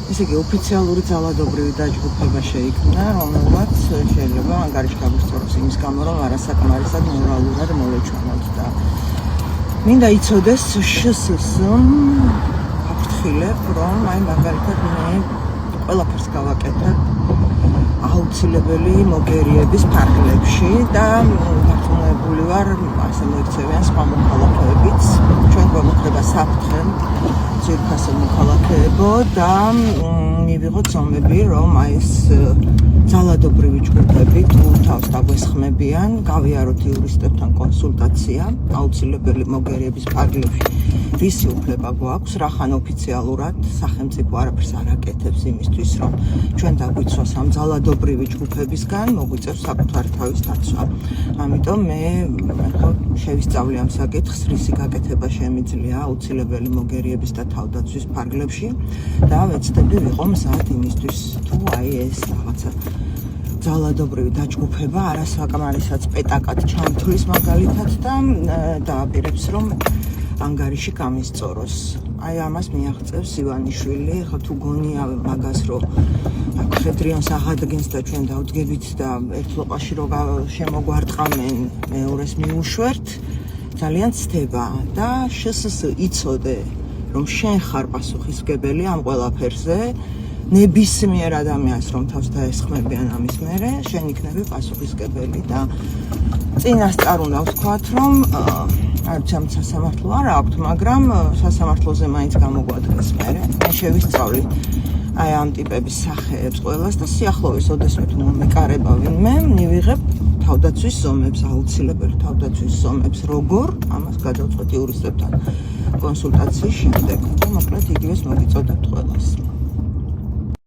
ესე იგი ოფიციალური ძალადობრივი დაჯგუფება შეიქმნა, რომელმაც შეიძლება ანგარიში გაგვისწოროს იმის გამო, რომ არასაკმარისად მორალურად მოვეჩვენოთ და მინდა იცოდეს შსს-მ აფრთხილებ, რომ აი მაგალითად მე ყველაფერს გავაკეთებ აუცილებელი მოგერიების ფარგლებში და გართულებული ვარ ასე მოიქცევიან სხვა მოქალაქეებიც. ჩვენ გვემუქრება საფრთხე ძირფასო მოქალაქეებო და მივიღოთ ზომები, რომ აი ეს ძალადობრივი ჯგუფები თუ თავს დაგვესხმებიან, გავიაროთ იურისტებთან კონსულტაცია, აუცილებელი მოგერიების ფარგლებში რისი უფლება გვაქვს, რახან ოფიციალურად სახელმწიფო არაფერს არ აკეთებს იმისთვის, რომ ჩვენ დაგვიცვას ამ ძალადობრივი ჯგუფებისგან, მოგვიწევს საკუთარი თავის დაცვა. ამიტომ მე შევისწავლე ამ საკითხს, რისი გაკეთება შემიძლია აუცილებელი მოგერიების და თავდაცვის ფარგლებში და ვეცდები ვიყო მზად იმისთვის, თუ აი ეს რაღაცა ძალადობრივი დაჯგუფება არასაკმარისად პეტაკად ჩამთვლის მაგალითად და დააპირებს, რომ ანგარიში გამისწოროს. აი ამას მიაღწევს ივანიშვილი, ხო თუ გონია მაგას, რომ ხედრიონს აღადგენს და ჩვენ დავდგებით და ერთ ლოყაში რო შემოგვარტყამენ, მეორეს მიუშვერთ, ძალიან ცდება და შსს იცოდე, რომ შენ ხარ პასუხისმგებელი ამ ყველაფერზე. ნებისმიერ ადამიანს რომ თავს დაესხმებიან ამის მერე, შენ იქნები პასუხისმგებელი და წინასწარ უნდა ვთქვათ, რომ არც ამ სასამართლო არ აქვთ, მაგრამ სასამართლოზე მაინც გამოგვადგეს მერე. მე შევისწავლი აი ამ ტიპების სახეებს ყველას და სიახლოვეს ოდესმე თუ მომეკარება ვინმე, მივიღებ თავდაცვის ზომებს, აუცილებელი თავდაცვის ზომებს, როგორ ამას გადავწყვეტ იურისტებთან კონსულტაციის შემდეგ და მოკლედ იგივეს მოგიწოდებთ ყველას.